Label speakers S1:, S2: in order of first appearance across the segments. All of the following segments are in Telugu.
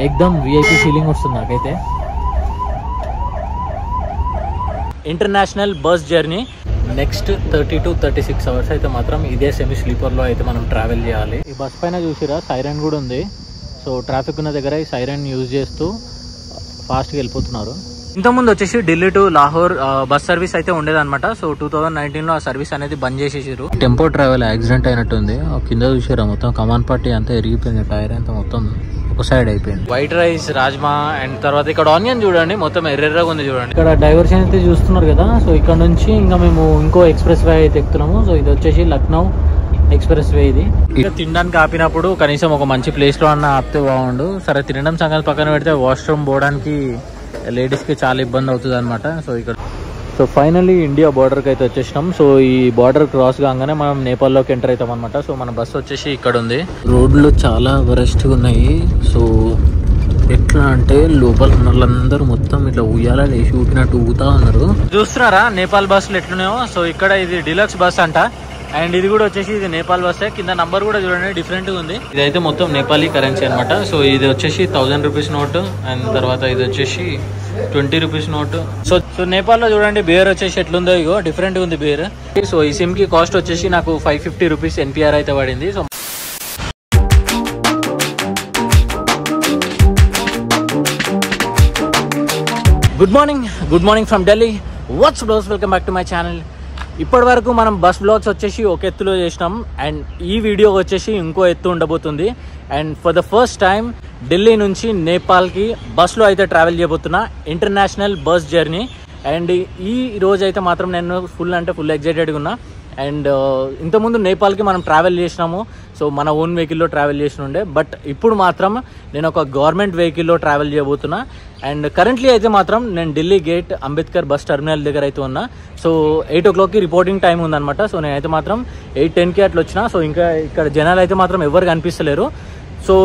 S1: ఎక్దమ్ విఐపి ఫీలింగ్ వస్తుంది నాకైతే. International bus journey next 30 to 36 hours అయితే మాత్రం ఇదే సెమీ స్లీపర్లో అయితే మనం ట్రావెల్ చేయాలి. ఈ బస్ పైన చూసిరా సైరన్ కూడా ఉంది. సో ట్రాఫిక్ ఉన్న దగ్గర ఈ సైరన్ యూజ్ చేస్తూ ఫాస్ట్గా వెళ్ళిపోతున్నారు. ఇంతకుముందు వచ్చేసి Delhi to Lahore bus service అయితే ఉండేదన్నమాట. సో 2019లో ఆ సర్వీస్ అనేది బంద్ చేసేసారు. టెంపో ట్రావెల్ యాక్సిడెంట్ అయినట్టుంది. కింద చూసారా మొత్తం కమాన్ పార్టీ అంతా ఎరిగిపోయింది, టైర్ అంతా మొత్తం ఒక సైడ్ అయిపోయింది. వైట్ రైస్, రాజ్మా అండ్ తర్వాత ఇక్కడ ఆనియన్ చూడండి మొత్తం ఎర్రెర్రగా ఉంది చూడండి. ఇక్కడ డైవర్షన్ అయితే చూస్తున్నారు కదా. సో ఇక్కడ నుంచి ఇంకా మేము ఇంకో ఎక్స్ప్రెస్ వే అయితే ఎక్కుతున్నాము. సో ఇది వచ్చేసి లక్నో ఎక్స్ప్రెస్ వే. ఇది ఇక తినడానికి ఆపినప్పుడు కనీసం ఒక మంచి ప్లేస్ లో అన్న ఆపితే బాగుండు. సరే తినడం సంగతి పక్కన పెడితే వాష్రూమ్ పోవడానికి లేడీస్ కి చాలా ఇబ్బంది అవుతుంది అనమాట. సో ఇక్కడ ఫైనల్లీ ఇండియా బార్డర్కి అయితే వచ్చేసినాం. సో ఈ బార్డర్ క్రాస్ కాగానే మనం నేపాల్లోకి ఎంటర్ అవుతాం అనమాట. సో మన బస్సు వచ్చేసి ఇక్కడ ఉంది. రోడ్లు చాలా వరస్ట్గా ఉన్నాయి. సో ఎట్లా అంటే లోపల ఉన్న వాళ్ళందరూ మొత్తం ఇట్లా ఉయ్యాల వేసి ఊపినట్టు ఊగుతా ఉన్నారు. చూస్తున్నారా నేపాల్ బస్సులు ఎట్లున్నాయో. సో ఇక్కడ ఇది డీలక్స్ బస్ అంట. అండ్ ఇది కూడా వచ్చేసి ఇది నేపాల్ బస్సే. కింద నంబర్ కూడా చూడండి డిఫరెంట్గా ఉంది. ఇదైతే మొత్తం నేపాలీ కరెన్సీ అనమాట. సో ఇది వచ్చేసి 1000 రూపీస్ నోటు అండ్ తర్వాత ఇది వచ్చేసి 20 రూపీస్ నోటు. సో నేపాల్లో చూడండి బేర్ వచ్చేసి ఎట్లుందో ఇగో డిఫరెంట్ ఉంది బేర్. సో ఈ సిమ్ కి కాస్ట్ వచ్చేసి నాకు 550 రూపీస్ ఎన్పిఆర్ అయితే పడింది. So good morning from Delhi. What's బ్లోస్, welcome back to my channel. ఇప్పటి వరకు మనం బస్ బ్లాగ్స్ వచ్చేసి ఒక ఎత్తులో చేసినాం. అండ్ ఈ వీడియో వచ్చేసి ఇంకో ఎత్తు ఉండబోతుంది. And for the first time Delhi నుంచి నేపాల్కి బస్లో అయితే ట్రావెల్ చేయబోతున్నా, ఇంటర్నేషనల్ బస్ జర్నీ. అండ్ ఈ రోజు అయితే మాత్రం నేను ఫుల్ ఎగ్జైటెడ్గా ఉన్నా. అండ్ ఇంతకుముందు నేపాల్కి మనం ట్రావెల్ చేసినాము. సో మన ఓన్ వెహికల్లో ట్రావెల్ చేసిన ఉండే. బట్ ఇప్పుడు మాత్రం నేను ఒక గవర్నమెంట్ వెహికల్లో ట్రావెల్ చేయబోతున్నా. అండ్ కరెంట్లీ అయితే మాత్రం నేను Delhi gate Ambedkar bus terminal దగ్గర అయితే ఉన్నా. సో 8 o'clockకి రిపోర్టింగ్ టైం ఉందన్నమాట. సో నేనైతే మాత్రం 8:10కి అట్లా వచ్చిన. సో ఇంకా ఇక్కడ జనాలు అయితే మాత్రం ఎవరు కనిపిస్తలేరు. సో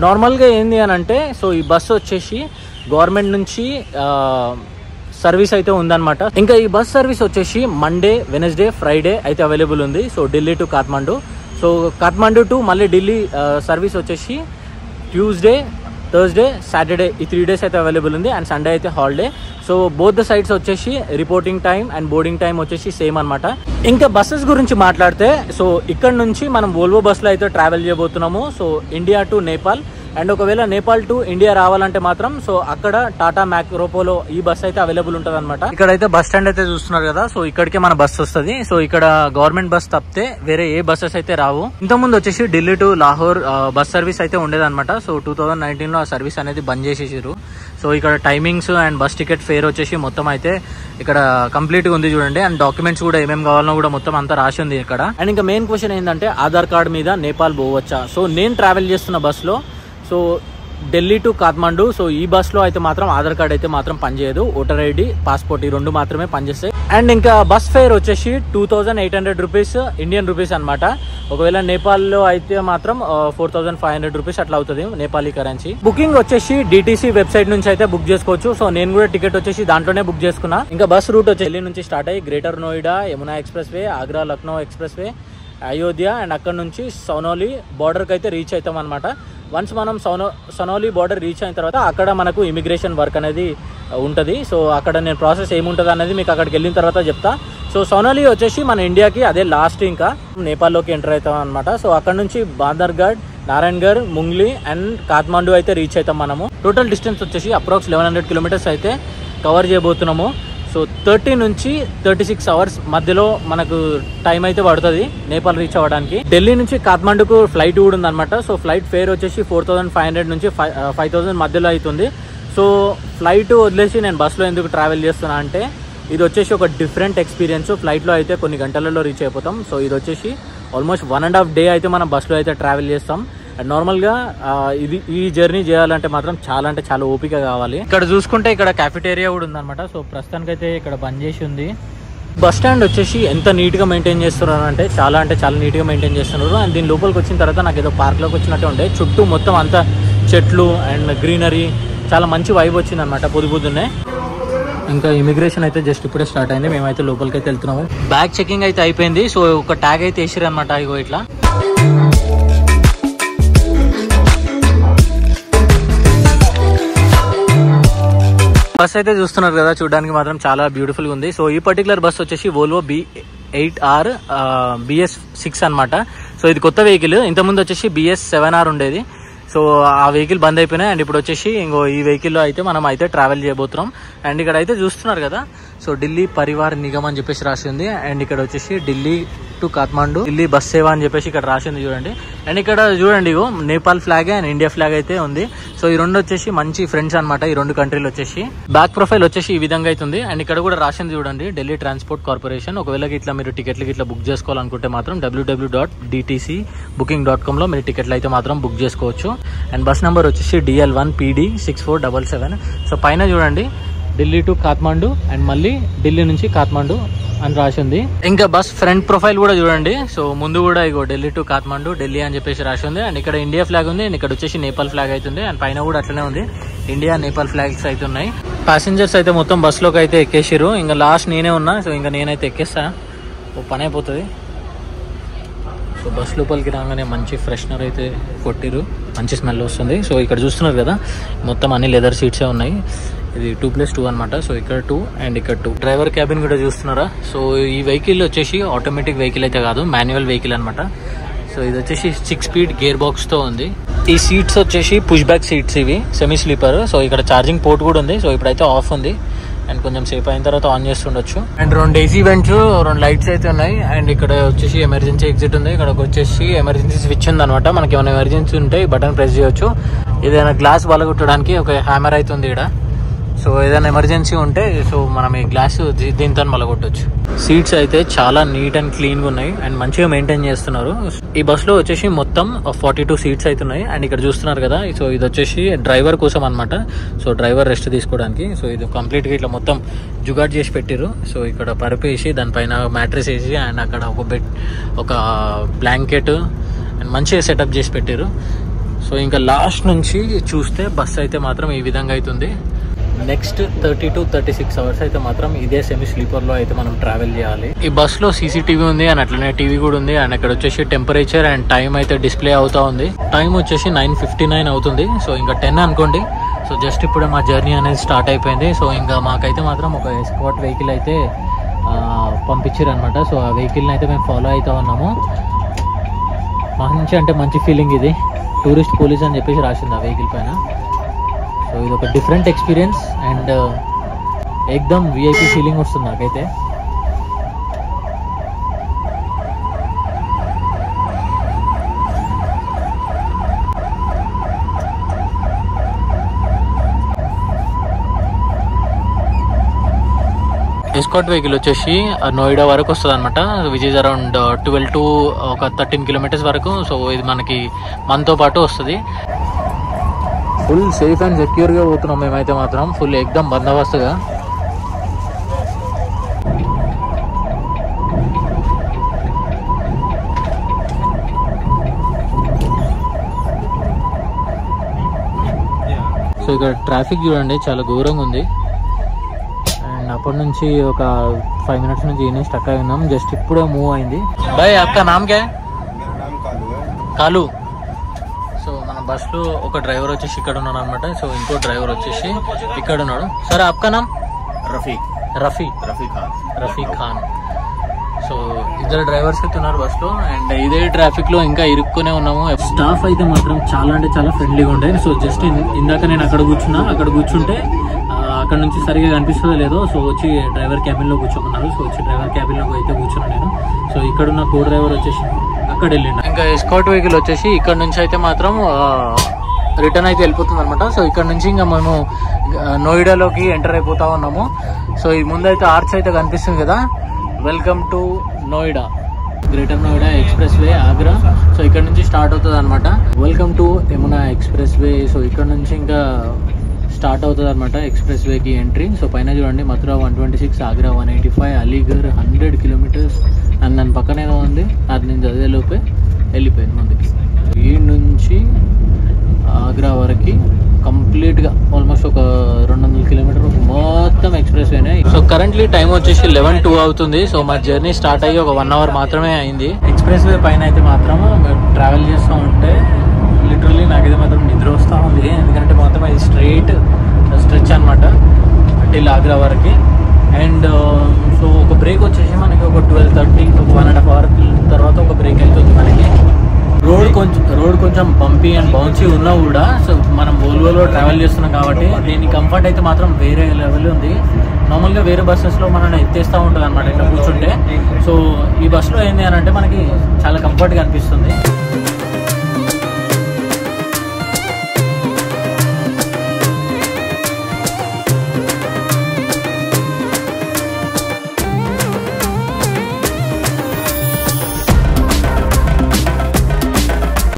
S1: నార్మల్గా ఏంది అని అంటే, సో ఈ బస్సు వచ్చేసి గవర్నమెంట్ నుంచి సర్వీస్ అయితే ఉందన్నమాట. ఇంకా ఈ బస్ సర్వీస్ వచ్చేసి మండే, వెనస్డే, ఫ్రైడే అయితే అవైలబుల్ ఉంది. So Delhi to Kathmandu. So Kathmandu to మళ్ళీ ఢిల్లీ సర్వీస్ వచ్చేసి ట్యూస్డే, థర్స్డే, సాటర్డే ఈ 3 days అయితే అవైలబుల్ ఉంది. అండ్ సండే అయితే holiday. So both the sides వచ్చేసి reporting time and boarding time వచ్చేసి సేమ్ అనమాట. ఇంకా బస్సెస్ గురించి మాట్లాడితే, సో ఇక్కడ నుంచి మనం వోల్వో బస్సులో అయితే ట్రావెల్ చేయబోతున్నాము. So India to Nepal. And ఒకవేళ నేపాల్ టు ఇండియా రావాలంటే మాత్రం సో అక్కడ టాటా మ్యాక్రోపోలో ఈ బస్ అయితే అవైలబుల్ ఉంటుంది అనమాట. ఇక్కడైతే బస్ స్టాండ్ అయితే చూస్తున్నారు కదా. సో ఇక్కడికే మన బస్ వస్తుంది. సో ఇక్కడ గవర్నమెంట్ బస్ తప్పితే వేరే ఏ బస్సెస్ అయితే రావు. ఇంతకుముందు వచ్చేసి Delhi to Lahore bus service అయితే ఉండేదన్నమాట. సో 2019లో ఆ సర్వీస్ అనేది బంద్ చేసేసారు. సో ఇక్కడ timings and bus ticket fair వచ్చేసి మొత్తం అయితే ఇక్కడ కంప్లీట్గా ఉంది చూడండి. అండ్ డాక్యుమెంట్స్ కూడా ఏమేమి కావాలన్నా కూడా మొత్తం అంతా రాసి ఉంది ఇక్కడ. అండ్ ఇంకా మెయిన్ క్వశ్చన్ ఏంటంటే ఆధార్ కార్డ్ మీద నేపాల్ పోవచ్చా. సో నేను ట్రావెల్ చేస్తున్న బస్లో so Delhi to Kathmandu. So ఈ బస్లో అయితే మాత్రం ఆధార్ కార్డ్ అయితే మాత్రం పనిచేయదు. ఓటర్ ఐడి, పాస్పోర్ట్ ఈ 2 మాత్రమే పనిచేస్తాయి. అండ్ ఇంకా బస్ ఫేర్ వచ్చేసి 2800 రూపీస్ ఇండియన్ రూపీస్ అనమాట. ఒకవేళ నేపాల్లో అయితే మాత్రం 4500 రూపీస్ అట్లా అవుతుంది నేపాలీ కరెన్సీ. బుకింగ్ వచ్చేసి డిటిసి వెబ్సైట్ నుంచి అయితే బుక్ చేసుకోవచ్చు. సో నేను కూడా టికెట్ వచ్చేసి దాంట్లోనే బుక్ చేసుకున్నా. ఇంకా బస్ రూట్ వచ్చి ఢిల్లీ నుంచి స్టార్ట్ అయ్యి greater Noida, Yamuna express way, Agra Lucknow express way, Ayodhya and అక్కడ నుంచి సౌనౌలి బార్డర్కి అయితే రీచ్ అవుతాం అనమాట. వన్స్ మనం సౌనౌలి బార్డర్ రీచ్ అయిన తర్వాత అక్కడ మనకు ఇమిగ్రేషన్ వర్క్ అనేది ఉంటుంది. సో అక్కడ నేను ప్రాసెస్ ఏముంటుంది అనేది మీకు అక్కడికి వెళ్ళిన తర్వాత చెప్తా. సో సౌనౌలి వచ్చేసి మన ఇండియాకి అదే లాస్ట్, ఇంకా నేపాల్లోకి ఎంటర్ అవుతాం అనమాట. సో అక్కడ నుంచి బాందర్గఢ్, నారాయణగఢ్, ముంగ్లీ అండ్ కాఠ్మండు అయితే రీచ్ అవుతాం మనము. టోటల్ డిస్టెన్స్ వచ్చేసి అప్రాక్స్ 1100 kilometers అయితే కవర్ చేయబోతున్నాము. సో 30 నుంచి 36 అవర్స్ మధ్యలో మనకు టైం అయితే పడుతుంది నేపాల్ రీచ్ అవ్వడానికి. ఢిల్లీ నుంచి కాఠ్మండుకు ఫ్లైట్ కూడా ఉందన్నమాట. సో ఫ్లైట్ ఫేర్ వచ్చేసి 4500 నుంచి 5000 మధ్యలో అవుతుంది. సో ఫ్లైట్ వదిలేసి నేను బస్సులో ఎందుకు ట్రావెల్ చేస్తున్నా అంటే, ఇది వచ్చేసి ఒక డిఫరెంట్ ఎక్స్పీరియన్స్. ఫ్లైట్లో అయితే కొన్ని గంటలలో రీచ్ అయిపోతాం. సో ఇది వచ్చేసి ఆల్మోస్ట్ 1.5 day అయితే మనం బస్సులో అయితే ట్రావెల్ చేస్తాం. నార్మల్గా ఈ జర్నీ చేయాలంటే మాత్రం చాలా అంటే చాలా ఓపిక కావాలి. ఇక్కడ చూసుకుంటే ఇక్కడ క్యాఫెటేరియా కూడా ఉందన్నమాట. సో ప్రస్తుతానికి అయితే ఇక్కడ బంద్ చేసి ఉంది. బస్ స్టాండ్ వచ్చేసి ఎంత నీట్గా మెయింటైన్ చేస్తున్నారు అంటే చాలా నీట్గా మెయింటైన్ చేస్తున్నారు. అండ్ దీని లోపలికి వచ్చిన తర్వాత నాకు ఏదో పార్క్లోకి వచ్చినట్టే ఉండే. చుట్టూ మొత్తం అంతా చెట్లు అండ్ గ్రీనరీ, చాలా మంచి వైబ్ వచ్చింది అనమాట పొద్దున్నే. ఇంకా ఇమిగ్రేషన్ అయితే జస్ట్ ఇప్పుడే స్టార్ట్ అయింది. మేమైతే లోపలికి అయితే వెళ్తున్నాము. బ్యాగ్ చెకింగ్ అయితే అయిపోయింది. సో ఒక ట్యాగ్ అయితే వేసిరు అనమాట. ఇగో ఇట్లా బస్ అయితే చూస్తున్నారు కదా, చూడడానికి మాత్రం చాలా బ్యూటిఫుల్ గా ఉంది. సో ఈ పర్టికులర్ బస్ వచ్చేసి వోల్వో B8R BS6 అనమాట. సో ఇది కొత్త వెహికల్. ఇంతకుముందు వచ్చేసి BS7R ఉండేది. సో ఆ వెహికల్ బంద్ అయిపోయినాయి. అండ్ ఇప్పుడు వచ్చేసి ఇంకో ఈ వెహికల్లో అయితే మనం అయితే ట్రావెల్ చేయబోతున్నాం. అండ్ ఇక్కడ అయితే చూస్తున్నారు కదా, సో ఢిల్లీ పరివార్ నిగమ్ అని చెప్పేసి రాసింది. అండ్ ఇక్కడ వచ్చేసి ఢిల్లీ టు కాఠ్మండు ఢిల్లీ బస్ సేవ అని చెప్పేసి ఇక్కడ రాసింది చూడండి. అండ్ ఇక్కడ చూడండి, ఇగో Nepal flag and India flag అయితే ఉంది. సో ఈ రెండు వచ్చేసి మంచి ఫ్రెండ్స్ అనమాట, ఈ రెండు కంట్రీలు వచ్చేసి. బ్యాక్ ప్రొఫైల్ వచ్చేసి ఈ విధంగా అయితే ఉంది. అండ్ ఇక్కడ కూడా రాసింది చూడండి, ఢిల్లీ ట్రాన్స్పోర్ట్ కార్పొరేషన్. ఒకవేళ ఇట్లా మీరు టికెట్లు ఇట్లా బుక్ చేసుకోవాలనుకుంటే మాత్రం www.dtcbooking.com లో మీరు టికెట్లు అయితే మాత్రం బుక్ చేసుకోవచ్చు. అండ్ బస్ నెంబర్ వచ్చేసి DL1PD6477. సో పైన చూడండి ఢిల్లీ టు కాఠ్మండు అండ్ మళ్ళీ ఢిల్లీ నుంచి కాఠ్మండు అని రాసింది. ఇంకా బస్ ఫ్రంట్ ప్రొఫైల్ కూడా చూడండి. సో ముందు కూడా ఇగో ఢిల్లీ టు కాఠ్మండు ఢిల్లీ అని చెప్పేసి రాసి ఉంది. అండ్ ఇక్కడ ఇండియా ఫ్లాగ్ ఉంది. అండ్ ఇక్కడ వచ్చేసి నేపాల్ ఫ్లాగ్ అవుతుంది. అండ్ పైన కూడా అట్లనే ఉంది, ఇండియా నేపాల్ ఫ్లాగ్స్ అయితే ఉన్నాయి. ప్యాసింజర్స్ అయితే మొత్తం బస్లోకి అయితే ఎక్కేసారు. ఇంకా లాస్ట్ నేనే ఉన్నా. సో ఇంకా నేనైతే ఎక్కేస్తా, ఓ పని అయిపోతుంది. సో బస్ లోపలికి రాగానే మంచి ఫ్రెషనర్ అయితే కొట్టిరు, మంచి స్మెల్ వస్తుంది. సో ఇక్కడ చూస్తున్నారు కదా, మొత్తం అన్ని లెదర్ సీట్సే ఉన్నాయి. ఇది 2+2 అనమాట. సో ఇక్కడ 2 అండ్ ఇక్కడ 2. డ్రైవర్ క్యాబిన్ కూడా చూస్తున్నారా. సో ఈ వెహికల్ వచ్చేసి ఆటోమేటిక్ వెహికల్ అయితే కాదు, మాన్యువల్ వెహికల్ అనమాట. సో ఇది వచ్చేసి 6 స్పీడ్ గేర్ బాక్స్ తో ఉంది. ఈ సీట్స్ వచ్చేసి పుష్ బ్యాక్ సీట్స్, ఇవి సెమీ స్లీపర్. సో ఇక్కడ ఛార్జింగ్ పోర్ట్ కూడా ఉంది. సో ఇప్పుడైతే ఆఫ్ ఉంది. అండ్ కొంచెం సేపు అయిన తర్వాత ఆన్ చేస్తుండొచ్చు. అండ్ 2 AC వెంట్స్, 2 లైట్స్ అయితే ఉన్నాయి. అండ్ ఇక్కడ వచ్చేసి ఎమర్జెన్సీ ఎగ్జిట్ ఉంది. ఇక్కడ వచ్చేసి ఎమర్జెన్సీ స్విచ్ ఉంది అనమాట. మనకి ఏమైనా ఎమర్జెన్సీ ఉంటే ఈ బటన్ ప్రెస్ చేయొచ్చు. ఏదైనా గ్లాస్ బలగొట్టడానికి ఒక హ్యామర్ అయితే ఉంది ఇక్కడ. సో ఏదైనా ఎమర్జెన్సీ ఉంటే సో మనం ఈ గ్లాస్ దీంతో మలగొట్టవచ్చు. సీట్స్ అయితే చాలా నీట్ అండ్ క్లీన్ గా ఉన్నాయి అండ్ మంచిగా మెయింటైన్ చేస్తున్నారు. ఈ బస్ లో వచ్చేసి మొత్తం 42 సీట్స్ అయితే ఉన్నాయి. అండ్ ఇక్కడ చూస్తున్నారు కదా, సో ఇది వచ్చేసి డ్రైవర్ కోసం అనమాట. సో డ్రైవర్ రెస్ట్ తీసుకోవడానికి. సో ఇది కంప్లీట్ గా ఇట్లా మొత్తం జుగాడ్ చేసి పెట్టిరు. సో ఇక్కడ పడిపేసి దానిపైన మ్యాట్రెస్ వేసి అండ్ అక్కడ ఒక బెడ్, ఒక బ్లాంకెట్ అండ్ మంచిగా సెటప్ చేసి పెట్టిరు. సో ఇంకా లాస్ట్ నుంచి చూస్తే బస్ అయితే మాత్రం ఈ విధంగా అవుతుంది. నెక్స్ట్ 30 to 36 అవర్స్ అయితే మాత్రం ఇదే సెమీ స్లీపర్ లో అయితే మనం ట్రావెల్ చేయాలి. ఈ బస్ లో CCTV ఉంది అండ్ అట్లనే టీవీ కూడా ఉంది. అండ్ ఇక్కడ వచ్చేసి టెంపరేచర్ అండ్ టైం అయితే డిస్ప్లే అవుతా ఉంది. టైం వచ్చేసి 9:59 అవుతుంది. సో ఇంకా 10 అనుకోండి. సో జస్ట్ ఇప్పుడే మా జర్నీ అనేది స్టార్ట్ అయిపోయింది. సో ఇంకా మాకైతే మాత్రం ఒక ఎస్కార్ట్ వెహికల్ అయితే పంపించారు అనమాట. సో ఆ వెహికల్ని అయితే మేము ఫాలో అవుతా ఉన్నాము. మంచి అంటే మంచి ఫీలింగ్ ఇది. టూరిస్ట్ పోలీస్ అని చెప్పేసి రాసింది ఆ వెహికల్ పైన. సో ఇది ఒక డిఫరెంట్ ఎక్స్పీరియన్స్ అండ్ ఏకదమ్ VIP ఫీలింగ్ వస్తుంది నాకైతే. ఎస్కార్ట్ వెహికల్ వచ్చేసి నోయిడా వరకు వస్తుంది అనమాట, which is around 12 to 13 kilometers వరకు. సో ఇది మనతో పాటు వస్తుంది. ఫుల్ సేఫ్ అండ్ సెక్యూర్గా పోతున్నాం మేమైతే మాత్రం, ఫుల్ ఏకదమ్ బందోబస్తుగా. సో ఇక్కడ ట్రాఫిక్ చూడండి, చాలా ఘోరంగా ఉంది. అండ్ అప్పటి నుంచి ఒక 5 minutes నుంచి ఈయన స్టక్ అయి ఉన్నాం. జస్ట్ ఇప్పుడే మూవ్ అయింది. బాయ్ ఆప్కా నామ్ క్యా? కాలు. సో మన బస్లో ఒక డ్రైవర్ వచ్చేసి ఇక్కడ ఉన్నాడు అనమాట. సో ఇంకో డ్రైవర్ వచ్చేసి ఇక్కడ ఉన్నాడు. సరే ఆప్కా నామ్? రఫీ ఖాన్. సో ఇద్దరు డ్రైవర్స్ అయితే ఉన్నారు బస్ లో. అండ్ ఇదే ట్రాఫిక్ లో ఇంకా ఇరుక్కునే ఉన్నాము. స్టాఫ్ అయితే మాత్రం చాలా అంటే చాలా ఫ్రెండ్లీగా ఉండే. సో జస్ట్ ఇందాక నేను అక్కడ కూర్చుంటే అక్కడ నుంచి సరిగా కనిపిస్తుందో లేదో, సో వచ్చి డ్రైవర్ క్యాబిన్ లో కూర్చోమన్నారు. సో వచ్చి డ్రైవర్ క్యాబిన్ లో అయితే కూర్చున్నాను నేను. సో ఇక్కడున్న కో డ్రైవర్ వచ్చేసి అక్కడ వెళ్ళిండు. ఇంకా ఎస్కార్ట్ వెహికల్ వచ్చేసి ఇక్కడ నుంచి అయితే మాత్రం రిటర్న్ అయితే వెళ్ళిపోతుంది అనమాట. సో ఇక్కడ నుంచి ఇంకా మేము నోయిడాలోకి ఎంటర్ అయిపోతా ఉన్నాము. సో ఈ ముందైతే ఆర్చ్ అయితే కనిపిస్తుంది కదా, welcome to Noida, greater Noida express way Agra. So ఇక్కడ నుంచి స్టార్ట్ అవుతుంది అనమాట. Welcome to Yamuna express way. So ఇక్కడ నుంచి ఇంకా స్టార్ట్ అవుతుంది అనమాట ఎక్స్ప్రెస్ వేకి ఎంట్రీ. సో పైన చూడండి, మథురా 126, ఆగ్రా 185, అలీగర్ 100 kilometers. అండ్ దాని పక్కనే ఉంది, అది నేను చదివేలోపే వెళ్ళిపోయింది ముందుకి. ఈ నుంచి ఆగ్రా వరకు కంప్లీట్గా ఆల్మోస్ట్ ఒక 200 kilometers మొత్తం ఎక్స్ప్రెస్ వేనే. సో కరెంట్లీ టైం వచ్చేసి 11:02 అవుతుంది. సో మా జర్నీ స్టార్ట్ అయ్యి ఒక 1 hour మాత్రమే అయింది. ఎక్స్ప్రెస్ వే పైన అయితే మాత్రం ట్రావెల్ చేస్తూ ఉంటే లిటరల్లీ నాకైతే మాత్రం నిద్ర వస్తూ ఉంది. ఎందుకంటే మొత్తం అది స్ట్రెచ్ అనమాట. టిల్ ఆగ్రా వరకు. అండ్ సో ఒక బ్రేక్ వచ్చేసి మనకి ఒక 12:30 ఒక 1.5 hour తర్వాత ఒక బ్రేక్ అవుతుంది మనకి. రోడ్ కొంచెం బంపీ అండ్ బౌన్సీ ఉన్నా కూడా సో మనం వోల్వోలో ట్రావెల్ చేస్తున్నాం కాబట్టి దీని కంఫర్ట్ అయితే మాత్రం వేరే లెవెల్ ఉంది. నార్మల్గా వేరే బస్సెస్లో మనల్ని ఎత్తేస్తూ ఉంటుంది అనమాట ఇట్లా కూర్చుంటే. సో ఈ బస్సులో ఏంటి అని అంటే మనకి చాలా కంఫర్ట్గా అనిపిస్తుంది.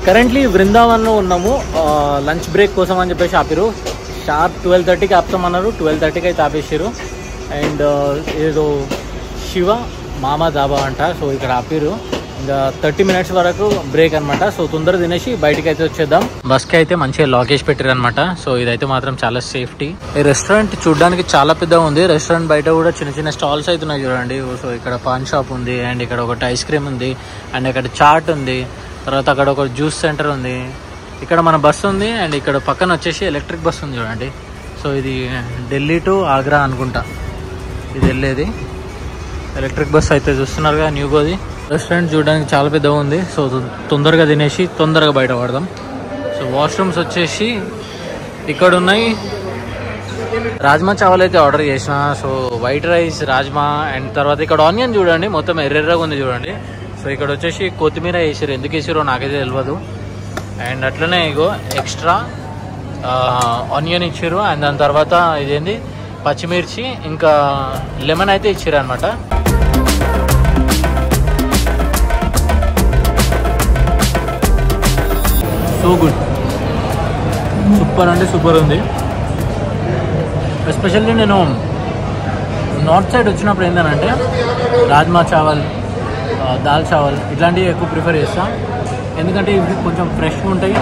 S1: కరెంట్లీ వృందావన్లో ఉన్నాము. లంచ్ బ్రేక్ కోసం అని చెప్పేసి ఆపిరు. షార్ప్ 12:30కి ఆపుతామన్నారు. 12:30కి అయితే ఆపేసారు. అండ్ ఏదో శివ మామా దాబా అంట. సో ఇక్కడ ఆపిరు. ఇంకా 30 minutes వరకు బ్రేక్ అనమాట. సో తొందరగా తినేసి బయటకి అయితే వచ్చేద్దాం. బస్కి అయితే మంచిగా లాక్ వేసి పెట్టారు అనమాట. సో ఇదైతే మాత్రం చాలా సేఫ్టీ. ఈ రెస్టారెంట్ చూడడానికి చాలా పెద్దగా ఉంది. రెస్టారెంట్ బయట కూడా చిన్న చిన్న స్టాల్స్ అయితే ఉన్నాయి చూడండి. సో ఇక్కడ పాన్ షాప్ ఉంది అండ్ ఇక్కడ ఒకటి ఐస్ క్రీమ్ ఉంది అండ్ ఇక్కడ చాట్ ఉంది. తర్వాత అక్కడ ఒక జ్యూస్ సెంటర్ ఉంది. ఇక్కడ మన బస్సు ఉంది అండ్ ఇక్కడ పక్కన వచ్చేసి ఎలక్ట్రిక్ బస్సు ఉంది చూడండి. సో ఇది ఢిల్లీ టు ఆగ్రా అనుకుంటా ఇది వెళ్ళేది. ఎలక్ట్రిక్ బస్ అయితే చూస్తున్నారుగా న్యూగోది. రెస్టారెంట్ చూడడానికి చాలా పెద్దగా ఉంది. సో తొందరగా తినేసి తొందరగా బయట పడదాం. సో వాష్రూమ్స్ వచ్చేసి ఇక్కడ ఉన్నాయి. రాజ్మా చావల్ అయితే ఆర్డర్ చేసిన. So white rice rajma and తర్వాత ఇక్కడ ఆనియన్ చూడండి మొత్తం ఎర్రెర్రగా ఉంది చూడండి. సో ఇక్కడ వచ్చేసి కొత్తిమీర వేసారు. ఎందుకు వేసారో నాకైతే తెలియదు. అండ్ అట్లనే ఇగో ఎక్స్ట్రా ఆనియన్ ఇచ్చారు. అండ్ దాని తర్వాత ఇదేంది పచ్చిమిర్చి ఇంకా లెమన్ అయితే ఇచ్చారు అనమాట. సో గుడ్, సూపర్ అంటే సూపర్ ఉంది. ఎస్పెషల్లీ నేను నార్త్ సైడ్ వచ్చినప్పుడు ఏంటంటే రాజ్మా చావల్ దాల్ చావల్ ఇట్లాంటివి ఎక్కువ ప్రిఫర్ చేస్తాను. ఎందుకంటే ఇవి కొంచెం ఫ్రెష్గా ఉంటాయి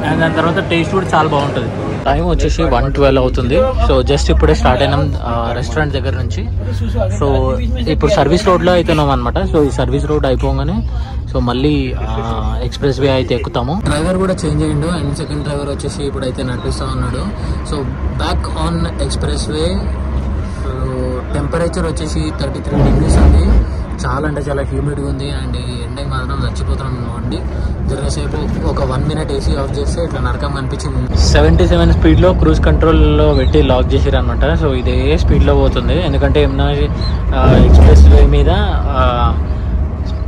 S1: అండ్ దాని తర్వాత టేస్ట్ కూడా చాలా బాగుంటుంది. టైం వచ్చేసి 1:12 అవుతుంది. సో జస్ట్ ఇప్పుడే స్టార్ట్ అయినాం రెస్టారెంట్ దగ్గర నుంచి. సో ఇప్పుడు సర్వీస్ రోడ్లో అవుతున్నాం అనమాట. సో ఈ సర్వీస్ రోడ్ అయిపోగానే సో మళ్ళీ ఎక్స్ప్రెస్ వే అయితే ఎక్కుతాము. డ్రైవర్ కూడా చేంజ్ అయ్యిండు అండ్ సెకండ్ డ్రైవర్ వచ్చేసి ఇప్పుడు అయితే నడిపిస్తూ ఉన్నాడు. So back on express way. Temperature వచ్చేసి 33 degrees ఉంది. చాలా అంటే చాలా హ్యూమిడ్గా ఉంది అండ్ ఎండకి మాత్రం చచ్చిపోతున్నాం అండి. జరసేపు ఒక 1 minute ఏసీ ఆఫ్ చేస్తే ఇట్లా నరకం కనిపించింది. 77 స్పీడ్లో క్రూజ్ కంట్రోల్లో పెట్టి లాక్ చేసారు అనమాట. సో ఇదే స్పీడ్లో పోతుంది. ఎందుకంటే ఏమన్నా ఎక్స్ప్రెస్ వే మీద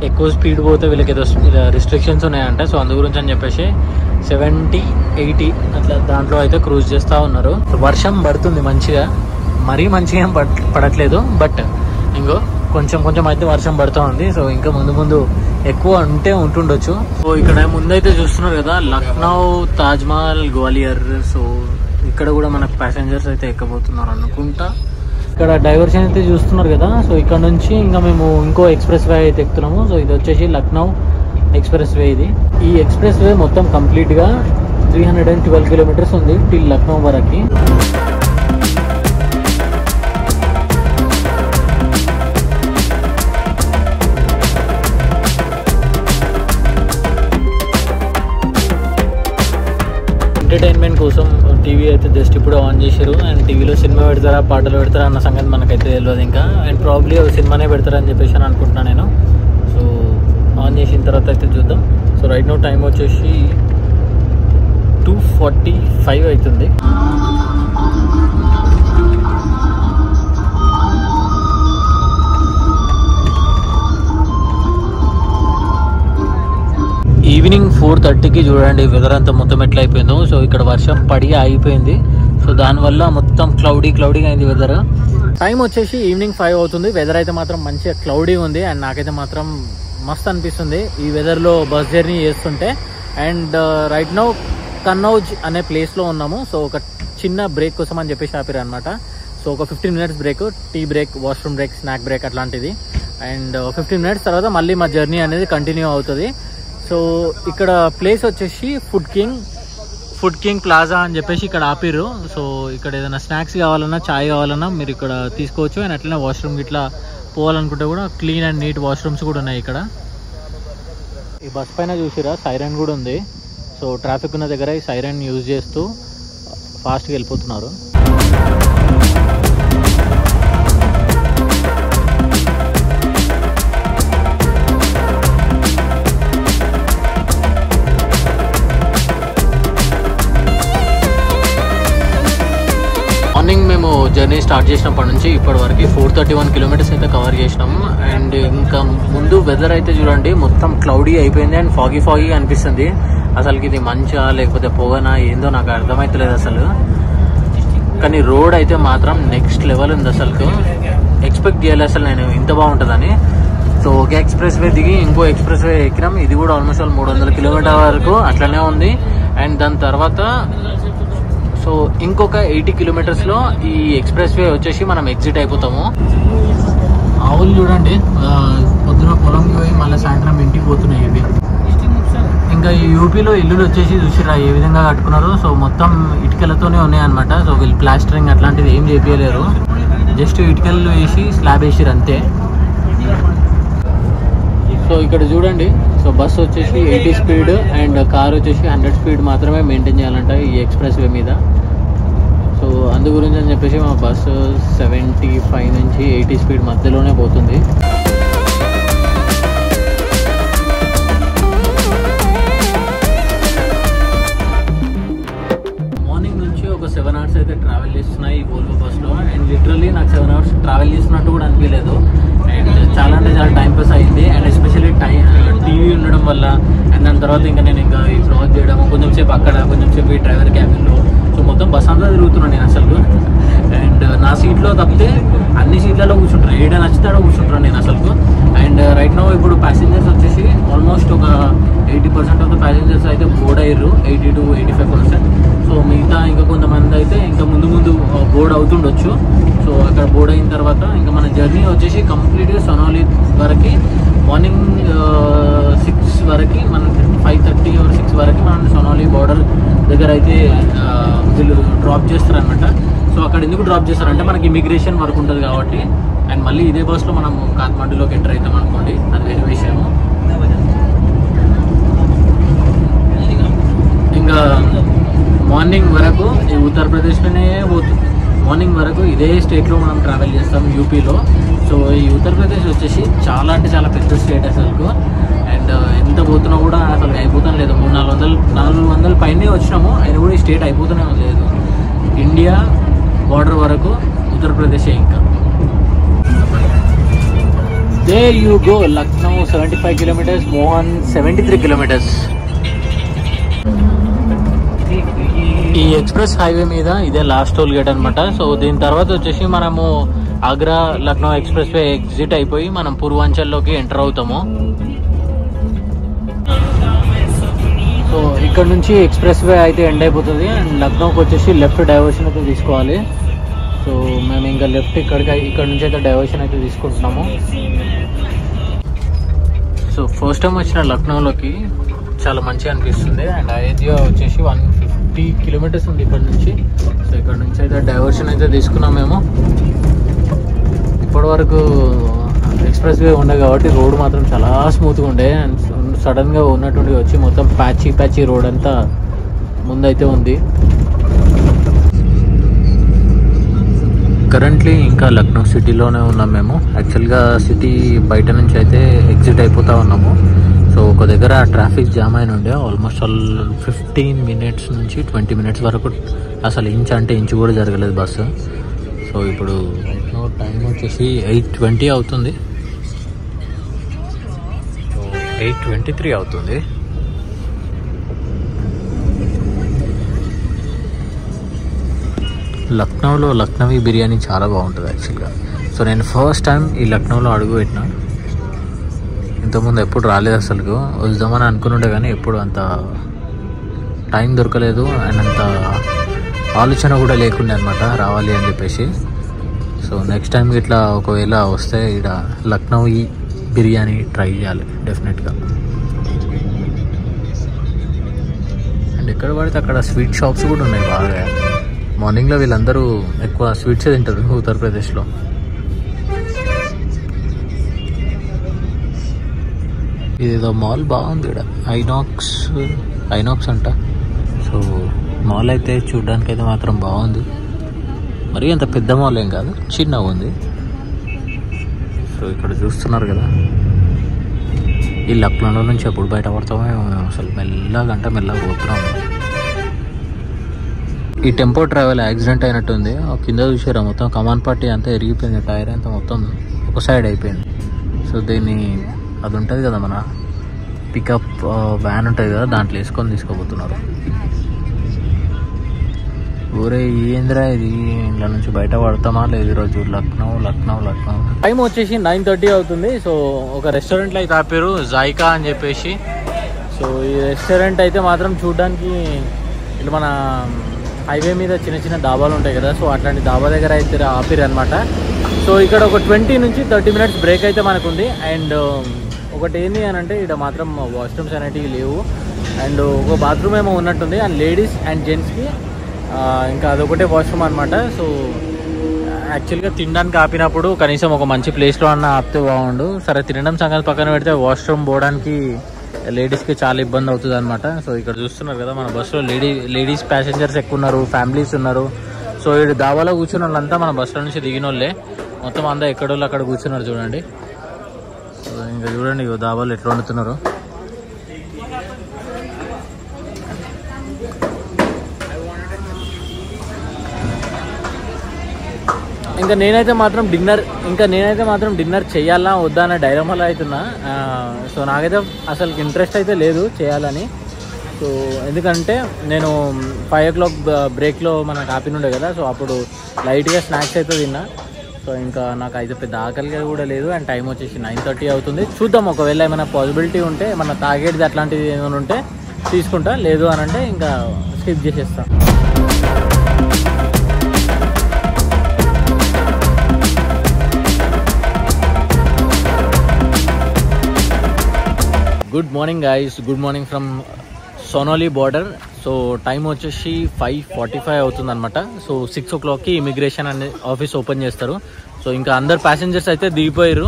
S1: ఎక్కువ స్పీడ్ పోతే వీళ్ళకి ఏదో రిస్ట్రిక్షన్స్ ఉన్నాయంట. సో అందు గురించి అని చెప్పేసి 70-80 అట్లా దాంట్లో అయితే క్రూజ్ చేస్తూ ఉన్నారు. వర్షం పడుతుంది మంచిగా, మరీ మంచిగా ఏం పడట్లేదు బట్ ఇంకో కొంచెం కొంచెం అయితే వర్షం పడుతూ ఉంది. సో ఇంకా ముందు ఎక్కువ ఉంటుండొచ్చు. సో ఇక్కడ ముందైతే చూస్తున్నారు కదా లక్నో తాజ్మహల్ గ్వాలియర్. సో ఇక్కడ కూడా మనకు ప్యాసింజర్స్ అయితే ఎక్కబోతున్నారు అనుకుంటా. ఇక్కడ డైవర్షన్ అయితే చూస్తున్నారు కదా. సో ఇక్కడ నుంచి ఇంకా మేము ఇంకో ఎక్స్ప్రెస్ వే అయితే ఎక్కుతున్నాము. సో ఇది వచ్చేసి లక్నో ఎక్స్ప్రెస్ వే. ఈ ఎక్స్ప్రెస్ వే మొత్తం కంప్లీట్గా 312 kilometers ఉంది టిల్ లక్నో వరకు. ఎంటర్టైన్మెంట్ కోసం టీవీ అయితే జస్ట్ ఇప్పుడు ఆన్ చేశారు అండ్ టీవీలో సినిమా పెడతారా పాటలు పెడతారా అన్న సంగతి మనకైతే తెలియదు ఇంకా. అండ్ ప్రాబ్లీ సినిమానే పెడతారని చెప్పేసి అని అనుకుంటున్నాను నేను. సో ఆన్ చేసిన తర్వాత అయితే చూద్దాం. సో రైట్ నో టైం వచ్చేసి 2:45 అవుతుంది. ఈవినింగ్ 4:30కి చూడండి వెదర్ అంతా మొత్తం ఎట్లా అయిపోయిందో. సో ఇక్కడ వర్షం పడి ఆగిపోయింది. సో దానివల్ల మొత్తం క్లౌడీగా అయింది వెదర్. టైం వచ్చేసి ఈవినింగ్ 5 అవుతుంది. వెదర్ అయితే మాత్రం మంచిగా క్లౌడీ ఉంది అండ్ నాకైతే మాత్రం మస్తు అనిపిస్తుంది ఈ వెదర్లో బస్ జర్నీ చేస్తుంటే. అండ్ రైట్ నౌ కన్నౌజ్ అనే ప్లేస్లో ఉన్నాము. సో ఒక చిన్న బ్రేక్ కోసం అని చెప్పేసి ఆపారు అనమాట. సో ఒక 15 minutes break, tea break, washroom break, snack break అట్లాంటిది. అండ్ 15 minutes తర్వాత మళ్ళీ మా జర్నీ అనేది కంటిన్యూ అవుతుంది. సో ఇక్కడ ప్లేస్ వచ్చేసి ఫుడ్ కింగ్ ప్లాజా అని చెప్పేసి ఇక్కడ ఆపిరు. సో ఇక్కడ ఏదైనా స్నాక్స్ కావాలన్నా చాయ్ కావాలన్నా మీరు ఇక్కడ తీసుకోవచ్చు. అండ్ అట్లనే వాష్రూమ్ ఇట్లా పోవాలనుకుంటే కూడా క్లీన్ అండ్ నీట్ వాష్రూమ్స్ కూడా ఉన్నాయి ఇక్కడ. ఈ బస్ పైన చూసిరా సైరన్ కూడా ఉంది. సో ట్రాఫిక్ ఉన్న దగ్గర ఈ సైరన్ యూజ్ చేస్తూ ఫాస్ట్గా వెళ్ళిపోతున్నారు. మార్నింగ్ మేము జర్నీ స్టార్ట్ చేసినప్పటి నుంచి ఇప్పటి వరకు 431 కిలోమీటర్స్ అయితే కవర్ చేసినాము. అండ్ ఇంకా ముందు వెదర్ అయితే చూడండి మొత్తం క్లౌడీ అయిపోయింది అండ్ ఫాగీ అనిపిస్తుంది. అసలుకి ఇది మంచా లేకపోతే పొగనా ఏందో నాకు అర్థమవుతలేదు అసలు. కానీ రోడ్ అయితే మాత్రం నెక్స్ట్ లెవెల్ ఉంది. అసలు ఎక్స్పెక్ట్ చేయాలి అసలు నేను ఇంత బాగుంటుందని. సో ఒక ఎక్స్ప్రెస్ వే దిగి ఇంకో ఎక్స్ప్రెస్ వే ఎక్కినాం. ఇది కూడా ఆల్మోస్ట్ 300 కిలోమీటర్ వరకు అట్లనే ఉంది. అండ్ దాని తర్వాత సో ఇంకొక 80 కిలోమీటర్స్లో ఈ ఎక్స్ప్రెస్ వే వచ్చేసి మనం ఎగ్జిట్ అయిపోతాము. ఆవులు చూడండి పొద్దున పొలంకి పోయి మళ్ళీ సాయంత్రం ఇంటికి పోతున్నాయి ఇవి. ఇంకా ఈ యూపీలో ఇల్లులు వచ్చేసి చూసిరా ఏ విధంగా కట్టుకున్నారు. సో మొత్తం ఇటుకలతోనే ఉన్నాయన్నమాట. సో వీళ్ళు ప్లాస్టరింగ్ అట్లాంటిది ఏం చేపించలేరు, జస్ట్ ఇటుకలు వేసి స్లాబ్ వేసిరు అంతే. సో ఇక్కడ చూడండి, సో బస్సు వచ్చేసి 80 స్పీడ్ అండ్ కార్ వచ్చేసి 100 స్పీడ్ మాత్రమే మెయింటైన్ చేయాలంట ఈ ఎక్స్ప్రెస్ వే మీద. సో అందు గురించి అని చెప్పేసి మా బస్సు 75 నుంచి 80 స్పీడ్ మధ్యలోనే పోతుంది. మార్నింగ్ నుంచి ఒక 7 hours అయితే ట్రావెల్ చేస్తున్నాయి ఈ వోల్వో బస్లో. అండ్ లిటరల్లీ నాకు 7 hours ట్రావెల్ చేస్తున్నట్టు కూడా అనిపించలేదు. అండ్ చాలా అంటే చాలా టైం పాస్ అయింది. అండ్ ఎస్పెషల్లీ టీవీ ఉండడం వల్ల అండ్ దాని తర్వాత ఇంకా నేను ఇంకా ఈ బ్లాగ్ చేయడం, కొంచెం సేపు అక్కడ కొంచెం సేపు ఈ డ్రైవర్ క్యాబిన్లో. సో మొత్తం బస్ అంతా తిరుగుతున్నాను నేను అసలు. అండ్ నా సీట్లో తప్పితే అన్ని సీట్లలో కూర్చుంటాను, ఏడ నచ్చితే కూర్చుంటాను నేను అసలు. అండ్ రైట్ నో ఇప్పుడు ప్యాసింజర్స్ వచ్చేసి ఆల్మోస్ట్ ఒక 80% ఆఫ్ ద ప్యాసింజర్స్ అయితే బోర్డ్ అయ్యారు, 80 to 85%. సో మిగతా ఇంకా కొంతమంది అయితే ఇంకా ముందు బోర్డ్ అవుతుండొచ్చు. సో అక్కడ బోర్డ్ అయిన తర్వాత ఇంకా మన జర్నీ వచ్చేసి కంప్లీట్గా సొనాలి వరకు మార్నింగ్ 6 వరకు మనం 5:30 or 6 వరకు మనం సొనాలి బార్డర్ దగ్గర అయితే వీళ్ళు డ్రాప్ చేస్తారనమాట. సో అక్కడ ఎందుకు డ్రాప్ చేస్తారంటే మనకి ఇమిగ్రేషన్ వర్క్ ఉంటుంది కాబట్టి. అండ్ మళ్ళీ ఇదే బస్లో మనం కాఠ్మండూలోకి ఎంటర్ అవుతాం అనుకోండి, అది వేరే విషయము. ఇంకా మార్నింగ్ వరకు ఈ ఉత్తరప్రదేశ్లోనే పోతుంది. మార్నింగ్ వరకు ఇదే స్టేట్లో మనం ట్రావెల్ చేస్తాం యూపీలో. సో ఈ ఉత్తరప్రదేశ్ వచ్చేసి చాలా అంటే చాలా పెద్ద స్టేట్ అసలు. అండ్ ఎంత పోతున్నా కూడా అసలు అయిపోతానే లేదు. 400 పైనే వచ్చినాము, అయినా కూడా ఈ స్టేట్ అయిపోతూనే లేదు. ఇండియా బార్డర్ వరకు ఉత్తరప్రదేశ్. ఇంకా there you go, Lucknow 75 kilometers, Mohan 73 kilometers. ఈ ఎక్స్ప్రెస్ హైవే మీద ఇదే లాస్ట్ టోల్ గేట్ అనమాట. సో దీని తర్వాత వచ్చేసి మనము Agra Lucknow express way exit అయిపోయి మనం పూర్వాంచల్లోకి ఎంటర్ అవుతాము. సో ఇక్కడ నుంచి ఎక్స్ప్రెస్ వే అయితే ఎండ్ అయిపోతుంది. అండ్ లక్నోకి వచ్చేసి లెఫ్ట్ డైవర్షన్ అయితే తీసుకోవాలి. సో మేము ఇంకా లెఫ్ట్ ఇక్కడ నుంచి అయితే డైవర్షన్ అయితే తీసుకుంటున్నాము. సో ఫస్ట్ టైం వచ్చిన లక్నోలోకి చాలా మంచిగా అనిపిస్తుంది. అండ్ అయోధ్య వచ్చేసి 150 కిలోమీటర్స్ ఉంది ఇక్కడ నుంచి. సో ఇక్కడ నుంచి అయితే డైవర్షన్ అయితే తీసుకున్నాం మేము. ఇప్పటి వరకు ఎక్స్ప్రెస్ వే ఉండే కాబట్టి రోడ్ మాత్రం చాలా స్మూత్గా ఉండే. అండ్ సడన్గా ఉన్నటువంటి వచ్చి మొత్తం ప్యాచీ రోడ్ అంతా ముందైతే ఉంది. కరెంట్లీ ఇంకా లక్నో సిటీలోనే ఉన్నాం మేము. యాక్చువల్గా సిటీ బయట నుంచి అయితే ఎగ్జిట్ అయిపోతూ ఉన్నాము. సో ఒక దగ్గర ట్రాఫిక్ జామ్ అయిన ఉండే ఆల్మోస్ట్ 15 minutes నుంచి 20 minutes వరకు అసలు ఇంచు కూడా జరగలేదు బస్సు. సో ఇప్పుడు టైం వచ్చేసి 8:20 అవుతుంది. సో 8:23 అవుతుంది. లక్నోలో లక్నవీ బిర్యానీ చాలా బాగుంటుంది యాక్చువల్గా. సో నేను ఫస్ట్ టైం ఈ లక్నోలో అడుగు పెట్టినా. ఇంతకుముందు ఎప్పుడు రాలేదు అసలు. వద్దామని అనుకుని కానీ ఎప్పుడు అంత టైం దొరకలేదు అండ్ అంత ఆలోచన కూడా లేకుండే అనమాట రావాలి అని చెప్పేసి. సో నెక్స్ట్ టైం ఇట్లా ఒకవేళ వస్తే ఇక్కడ లక్నవీ బిర్యానీ ట్రై చేయాలి డెఫినెట్గా. అండ్ ఎక్కడ పడితే అక్కడ స్వీట్ షాప్స్ కూడా ఉన్నాయి బాగా. మార్నింగ్లో వీళ్ళందరూ ఎక్కువ స్వీట్సే తింటారు ఉత్తరప్రదేశ్లో. ఇదేదో మాల్ బాగుంది ఇక్కడ, ఐనాక్స్ అంట. సో మాల్ అయితే చూడ్డానికి అయితే మాత్రం బాగుంది. మరీ అంత పెద్ద మాల్ ఏం కాదు, చిన్నగా ఉంది. సో ఇక్కడ చూస్తున్నారు కదా, ఈ లక్నోలో నుంచి ఎప్పుడు బయటపడతామో అసలు మెల్లగా పోతున్నాము. ఈ టెంపో ట్రావెల్ యాక్సిడెంట్ అయినట్టుంది. కింద చూసారా మొత్తం కమాన్ పార్టీ అంతా ఎరిగిపోయింది, టైర్ అంతా మొత్తం ఒక సైడ్ అయిపోయింది. సో దీన్ని అది ఉంటుంది కదా మన పికప్ వ్యాన్ ఉంటుంది కదా, దాంట్లో వేసుకొని తీసుకోబోతున్నారు. ఊరే ఏంద్రా ఇది, ఇంట్లో నుంచి బయట పడతామా లేదు ఈరోజు. లక్నో టైం వచ్చేసి 9:30 అవుతుంది. సో ఒక రెస్టారెంట్లో అయితే ఆపారు, జాయికా అని చెప్పేసి. సో ఈ రెస్టారెంట్ అయితే మాత్రం చూడడానికి ఇట్లా మన హైవే మీద చిన్న చిన్న డాబాలు ఉంటాయి కదా, సో అట్లాంటి డాబా దగ్గర అయితే ఆపిరు అనమాట. సో ఇక్కడ ఒక 20 నుంచి 30 మినిట్స్ బ్రేక్ అయితే మనకు ఉంది. అండ్ ఒకటి ఏంటి అని అంటే ఇక్కడ మాత్రం వాష్రూమ్స్ అనేటివి లేవు. అండ్ ఒక బాత్రూమ్ ఏమో ఉన్నట్టుంది, అండ్ లేడీస్ అండ్ జెంట్స్కి ఇంకా అదొకటే వాష్రూమ్ అనమాట. సో యాక్చువల్గా తినడానికి ఆపినప్పుడు కనీసం ఒక మంచి ప్లేస్లో అన్న ఆపితే బాగుండు. సరే తినడం సంగతి పక్కన పెడితే వాష్రూమ్ పోవడానికి లేడీస్కి చాలా ఇబ్బంది అవుతుంది అనమాట. సో ఇక్కడ చూస్తున్నారు కదా మన బస్సులో లేడీస్ ప్యాసింజర్స్ ఎక్కువ ఉన్నారు, ఫ్యామిలీస్ ఉన్నారు. సో ఇక్కడ దాబాలో కూర్చున్న వాళ్ళంతా మన బస్సులో నుంచి దిగిన వాళ్ళే, మొత్తం అంతా ఎక్కడోళ్ళు అక్కడ కూర్చున్నారు చూడండి. సో ఇంకా చూడండి దాబాలు ఎట్లా వండుతున్నారు. ఇంకా నేనైతే మాత్రం డిన్నర్ చేయాలా వద్దా అనే డైలమాలో అవుతున్నా. సో నాకైతే అసలు ఇంట్రెస్ట్ అయితే లేదు చేయాలని. సో ఎందుకంటే నేను 5 o'clock బ్రేక్లో మనకు ఆపినుండే కదా, సో అప్పుడు లైట్గా స్నాక్స్ అయితే తిన్నా. సో ఇంకా నాకు అయితే పెద్ద ఆకలిగా కూడా లేదు. అండ్ టైం వచ్చేసి 9:30 అవుతుంది. చూద్దాం, ఒకవేళ ఏమైనా పాసిబిలిటీ ఉంటే ఏమైనా తాగేది అట్లాంటిది ఏమైనా ఉంటే తీసుకుంటా, లేదు అని అంటే ఇంకా స్కిప్ చేసేస్తా. Good morning guys, good morning from Sonali border. So time వచ్చేసి 5:45 అవుతుంది అనమాట. సో 6 o'clockకి ఇమిగ్రేషన్ అనే ఆఫీస్ ఓపెన్ చేస్తారు. సో ఇంకా అందరు ప్యాసింజర్స్ అయితే దిగిపోయారు,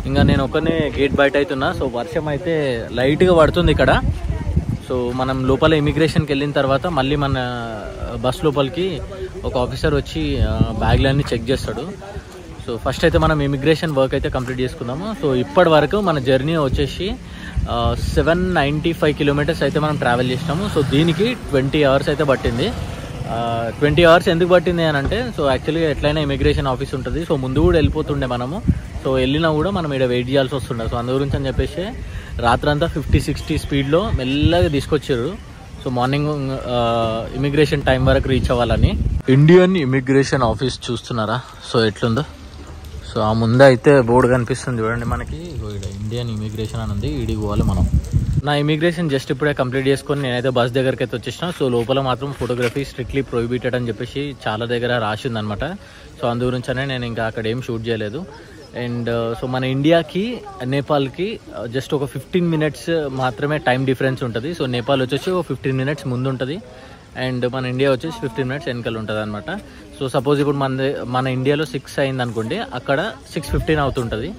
S1: ఇంకా నేను ఒక్కనే గేట్ బయట అవుతున్నా. సో వర్షం అయితే లైట్గా పడుతుంది ఇక్కడ. సో మనం లోపల ఇమిగ్రేషన్కి వెళ్ళిన తర్వాత మళ్ళీ మన బస్ లోపలికి ఒక ఆఫీసర్ వచ్చి బ్యాగ్లన్నీ చెక్ చేస్తాడు. సో ఫస్ట్ అయితే మనం ఇమిగ్రేషన్ వర్క్ అయితే కంప్లీట్ చేసుకుందాము. సో ఇప్పటి వరకు మన జర్నీ వచ్చేసి 795 kilometers అయితే మనం ట్రావెల్ చేసినాము. సో దీనికి 20 hours అయితే పట్టింది. 20 hours ఎందుకు పట్టింది అని అంటే, సో యాక్చువల్గా ఎట్లయినా ఇమిగ్రేషన్ ఆఫీస్ ఉంటుంది. సో ముందు కూడా వెళ్ళిపోతుండే మనము. సో వెళ్ళినా కూడా మనం ఇక్కడ వెయిట్ చేయాల్సి వస్తుండే. సో అందు గురించి అని చెప్పేసి రాత్రంతా 50-60 స్పీడ్లో మెల్లగా తీసుకొచ్చారు. సో మార్నింగ్ ఇమిగ్రేషన్ టైం వరకు రీచ్ అవ్వాలని. ఇండియన్ ఇమిగ్రేషన్ ఆఫీస్ చూస్తున్నారా సో ఎట్లుందో. సో ఆ ముందు అయితే బోర్డు కనిపిస్తుంది చూడండి మనకి, ఇక్కడ ఇండియన్ ఇమిగ్రేషన్ అని ఉంది, ఈడికి పోవాలి మనం. నా ఇమిగ్రేషన్ జస్ట్ ఇప్పుడే కంప్లీట్ చేసుకొని నేనైతే బస్ దగ్గరికి అయితే వచ్చేసిన. సో లోపల మాత్రం ఫోటోగ్రఫీ స్ట్రిక్ట్లీ ప్రొహిబిటెడ్ అని చెప్పేసి చాలా దగ్గర రాసింది అనమాట. సో అందు గురించనే నేను ఇంకా అక్కడ ఏం షూట్ చేయలేదు. అండ్ సో మన ఇండియాకి నేపాల్కి జస్ట్ ఒక 15 minutes మాత్రమే టైం డిఫరెన్స్ ఉంటుంది. సో నేపాల్ వచ్చేసి ఒక 15 minutes ముందు ఉంటుంది, అండ్ మన ఇండియా వచ్చేసి 15 minutes వెనకాల ఉంటుంది అనమాట. సో సపోజ్ ఇప్పుడు మన ఇండియాలో 6 అయింది అనుకోండి, అక్కడ 6:15 అవుతుంటుంది.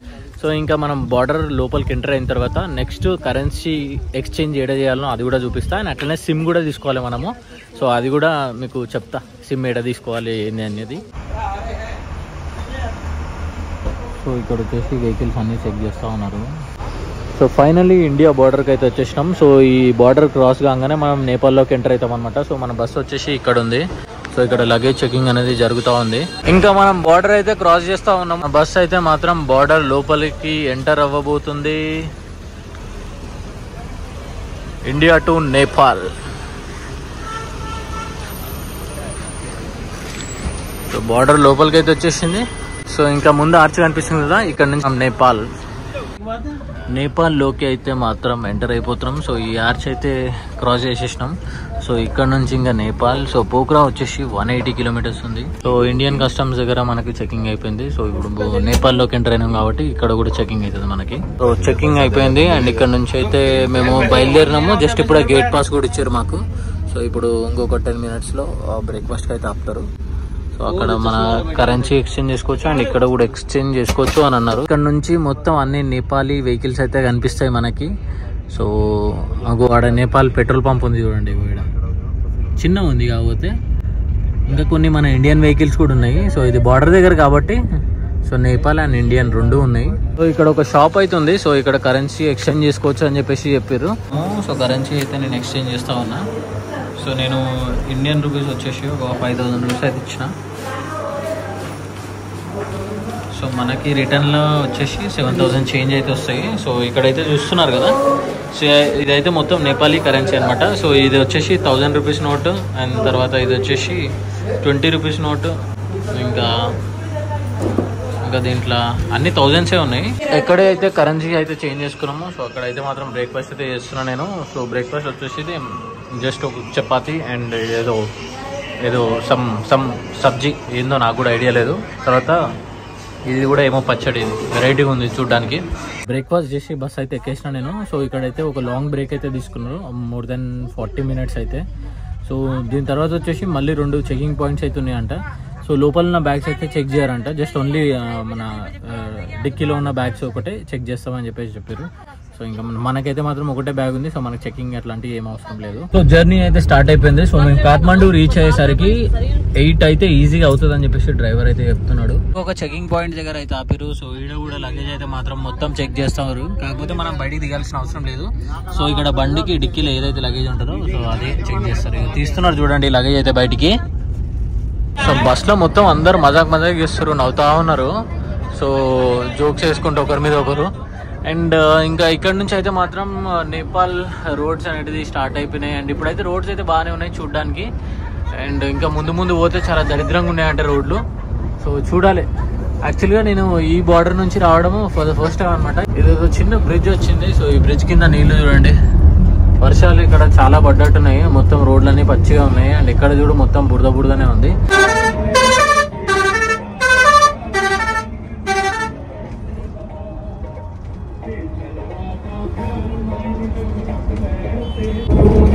S1: సో ఇంకా మనం బార్డర్ లోపలికి ఎంటర్ అయిన తర్వాత నెక్స్ట్ కరెన్సీ ఎక్స్చేంజ్ ఏడ చేయాలనో అది కూడా చూపిస్తా. అండ్ అట్లనే సిమ్ కూడా తీసుకోవాలి మనము. సో అది కూడా మీకు చెప్తా, సిమ్ ఏడ తీసుకోవాలి ఏంది అనేది. సో ఇక్కడ వచ్చేసి వెహికల్స్ అన్నీ చెక్ చేస్తూ ఉన్నారు. సో ఫైనల్లీ ఇండియా బార్డర్కి అయితే వచ్చేసినాం. సో ఈ బార్డర్ క్రాస్ కాగానే మనం నేపాల్లోకి ఎంటర్ అవుతాం అనమాట. సో మన బస్సు వచ్చేసి ఇక్కడ ఉంది. సో ఇక్కడ లగేజ్ చెకింగ్ అనేది జరుగుతూ ఉంది. ఇంకా మనం బార్డర్ అయితే క్రాస్ చేస్తూ ఉన్నాం. బస్ అయితే మాత్రం బార్డర్ లోపలికి ఎంటర్ అవ్వబోతుంది. India to Nepal. So border లోపలికి అయితే వచ్చేసింది. సో ఇంకా ముందు ఆర్చ్ కనిపిస్తుంది కదా, ఇక్కడ నుంచి నేపాల్లోకి అయితే మాత్రం ఎంటర్ అయిపోతున్నాం. సో ఈ ఆర్చ్ అయితే క్రాస్ చేసేసినాం. సో ఇక్కడ నుంచి ఇంకా నేపాల్. సో పోఖ్రా వచ్చేసి 180 kilometers ఉంది. సో ఇండియన్ కస్టమ్స్ దగ్గర మనకి చెకింగ్ అయిపోయింది. సో ఇప్పుడు నేపాల్లోకి ఎంటర్ అయినాం కాబట్టి ఇక్కడ కూడా చెకింగ్ అవుతుంది మనకి. సో చెకింగ్ అయిపోయింది. అండ్ ఇక్కడ నుంచి అయితే మేము బయలుదేరినాము. జస్ట్ ఇప్పుడు గేట్ పాస్ కూడా ఇచ్చారు మాకు. సో ఇప్పుడు ఇంకొక 10 minutesలో బ్రేక్ఫాస్ట్కి అయితే ఆపుతారు. సో అక్కడ మన కరెన్సీ ఎక్స్చేంజ్ చేసుకోవచ్చు, అండ్ ఇక్కడ కూడా ఎక్స్చేంజ్ చేసుకోవచ్చు అని అన్నారు. ఇక్కడ నుంచి మొత్తం అన్ని నేపాలీ వెహికల్స్ అయితే కనిపిస్తాయి మనకి. సో ఆడ నేపాల్ పెట్రోల్ పంప్ ఉంది చూడండి, ఇక్కడ చిన్న ఉంది కాకపోతే. ఇంకా కొన్ని మన ఇండియన్ వెహికల్స్ కూడా ఉన్నాయి. సో ఇది బార్డర్ దగ్గర కాబట్టి సో నేపాల్ అండ్ ఇండియన్ రెండు ఉన్నాయి. సో ఇక్కడ ఒక షాప్ అయితే ఉంది. సో ఇక్కడ కరెన్సీ ఎక్స్చేంజ్ చేసుకోవచ్చు అని చెప్పేసి చెప్పారు. సో కరెన్సీ అయితే నేను ఎక్స్చేంజ్ చేస్తా ఉన్నా. సో నేను ఇండియన్ రూపీస్ వచ్చేసి ఒక 5000 రూపీస్ అయితే ఇచ్చిన. సో మనకి రిటర్న్లో వచ్చేసి 7000 చేంజ్ అయితే వస్తాయి. సో ఇక్కడైతే చూస్తున్నారు కదా, సో ఇదైతే మొత్తం నేపాలీ కరెన్సీ అనమాట. సో ఇది వచ్చేసి 1000 రూపీస్ నోటు, అండ్ తర్వాత ఇది వచ్చేసి 20 రూపీస్ నోటు, ఇంకా దీంట్లో అన్ని 1000సే ఉన్నాయి. ఎక్కడైతే కరెన్సీ అయితే చేంజ్ చేసుకున్నామో సో అక్కడైతే మాత్రం బ్రేక్ఫాస్ట్ అయితే చేస్తున్నాను నేను. సో బ్రేక్ఫాస్ట్ వచ్చేసి జస్ట్ ఒక చపాతీ అండ్ ఏదో సమ్ సబ్జీ ఏందో నాకు కూడా ఐడియా లేదు. తర్వాత ఇది కూడా ఏమో పచ్చడి, వెరైటీగా ఉంది చూడడానికి. బ్రేక్ఫాస్ట్ చేసి బస్ అయితే ఎక్కేసిన నేను. సో ఇక్కడైతే ఒక లాంగ్ బ్రేక్ అయితే తీసుకున్నారు, మోర్ దెన్ 40 మినిట్స్ అయితే. సో దీని తర్వాత వచ్చేసి మళ్ళీ 2 చెకింగ్ పాయింట్స్ అయితే ఉన్నాయంట. సో లోపల ఉన్న బ్యాగ్స్ అయితే చెక్ చేయారంట, జస్ట్ ఓన్లీ మన డిక్కీలో ఉన్న బ్యాగ్స్ ఒకటే చెక్ చేస్తామని చెప్పారు. సో ఇంకా మనకైతే మాత్రం ఒకటే బ్యాగ్ ఉంది, సో మనకి చెకింగ్ అట్లాంటివి ఏం అవసరం లేదు. సో జర్నీ అయితే స్టార్ట్ అయిపోయింది. సో మేము కాఠ్మండూ రీచ్ అయ్యేసరికి 8 అయితే ఈజీగా అవుతుంది అని చెప్పేసి డ్రైవర్ అయితే చెప్తున్నాడు. ఒక చెకింగ్ పాయింట్ దగ్గర అయితే ఆపారు. సో ఈడ కూడా లగేజ్ అయితే మాత్రం మొత్తం చెక్ చేస్తారు, కాకపోతే మనం బయటికి దిగాల్సిన అవసరం లేదు. సో ఇక్కడ బండికి డిక్కీలో ఏదైతే లగేజ్ ఉంటుందో సో అదే చెక్ చేస్తారు. తీస్తున్నారు చూడండి లగేజ్ అయితే బయటికి. సో బస్లో మొత్తం అందరు మజాక్ చేస్తారు, నవ్వుతా ఉన్నారు. సో జోక్స్ వేసుకుంటూ ఒకరి మీద ఒకరు. అండ్ ఇంకా ఇక్కడ నుంచి అయితే మాత్రం నేపాల్ రోడ్స్ అనేది స్టార్ట్ అయిపోయినాయి. అండ్ ఇప్పుడైతే రోడ్స్ అయితే బాగానే ఉన్నాయి చూడడానికి. అండ్ ఇంకా ముందు పోతే చాలా దరిద్రంగా ఉన్నాయంటే రోడ్లు. సో చూడాలి. యాక్చువల్గా నేను ఈ బార్డర్ నుంచి రావడం ఫర్ ద ఫస్ట్ టైం అనమాట. ఇదేదో చిన్న బ్రిడ్జ్ వచ్చింది. సో ఈ బ్రిడ్జ్ కింద నీళ్లు చూడండి, వర్షాలు ఇక్కడ చాలా పడ్డట్టున్నాయి, మొత్తం రోడ్లన్నీ పచ్చిగా ఉన్నాయి. అండ్ ఇక్కడ చూడు మొత్తం బురదనే ఉంది.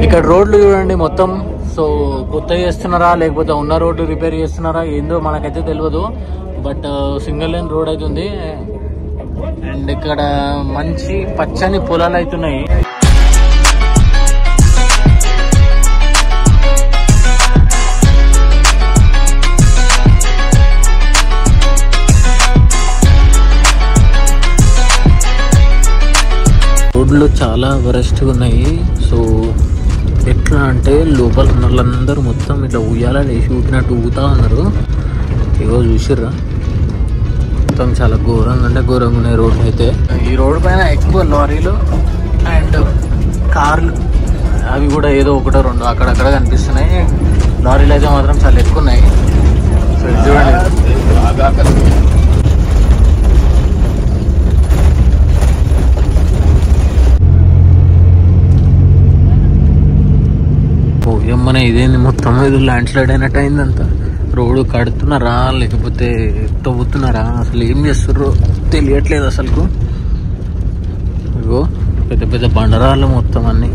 S1: ఇక్కడ రోడ్లు చూడండి మొత్తం. సో కొత్త చేస్తున్నారా లేకపోతే ఉన్న రోడ్డు రిపేర్ చేస్తున్నారా ఏందో మనకైతే తెలియదు, బట్ సింగిల్ లైన్ రోడ్ అవుతుంది. అండ్ ఇక్కడ మంచి పచ్చని పొలాలు అవుతున్నాయి. రోడ్లు చాలా వరస్ట్గా ఉన్నాయి. సో ఎట్లా అంటే లోపల ఉన్న వాళ్ళందరూ మొత్తం ఇట్లా ఉయ్యాల వేసి ఊపినట్టు ఊగుతా ఉన్నారు. ఇగో చూసిర్రా, మొత్తం చాలా ఘోరంగా అంటే ఘోరంగా ఉన్నాయి రోడ్లు అయితే. ఈ రోడ్డు పైన ఎక్కువ లారీలు అండ్ కార్లు, అవి కూడా ఏదో ఒకటో రెండో అక్కడక్కడ కనిపిస్తున్నాయి. లారీలు అయితే మాత్రం చాలా ఎక్కువ ఉన్నాయి. సో చూడండి, ఏమన్నా ఇదేంది మొత్తం ఇది ల్యాండ్ స్లైడ్ అయినట్టు అయిందంతా. రోడ్డు కడుతున్నారా లేకపోతే తవ్వుతున్నారా అసలు ఏం చేస్తుర్రో తెలియట్లేదు అసలు. ఇగో పెద్ద పెద్ద బండరాళ్ళు మొత్తం అన్ని.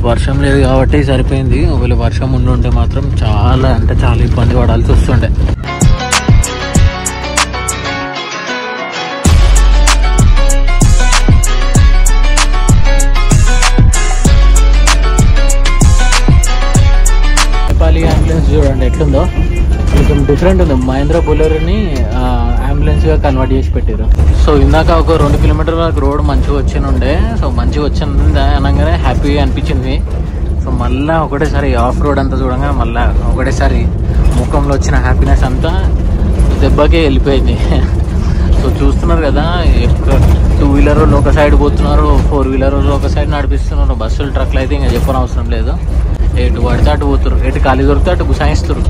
S1: వర్షం లేదు కాబట్టి సరిపోయింది, ఒకవేళ వర్షం ఉండుంటే మాత్రం చాలా అంటే చాలా ఇబ్బంది పడాల్సి వస్తుండే. అంబులెన్స్ చూడండి ఎట్లుందో, కొంచెం డిఫరెంట్ ఉంది. మహేంద్ర బొలెరోని అంబులెన్స్ గా కన్వర్ట్ చేసి పెట్టారు. సో ఇందాక ఒక 2 కిలోమీటర్ల వరకు రోడ్ మంచిగా వచ్చినుండే. సో మంచిగా వచ్చింది అనగానే హ్యాపీగా అనిపించింది. సో మళ్ళీ ఒకటేసారి ఆఫ్ రోడ్ అంతా చూడగా మళ్ళీ ఒకటేసారి ముఖంలో వచ్చిన హ్యాపీనెస్ అంతా దెబ్బకే వెళ్ళిపోయింది. సో చూస్తున్నారు కదా, 2 వీలర్ వాళ్ళు ఒక సైడ్ పోతున్నారు, 4 వీలర్ వాళ్ళు ఒక సైడ్ నడిపిస్తున్నారు. బస్సులు ట్రక్లు అయితే ఇంకా చెప్పనవసరం లేదు, ఎటు పడితే అటు పోతురు, ఎటు ఖాళీ దొరికితే అటు గుసాయిస్తారు.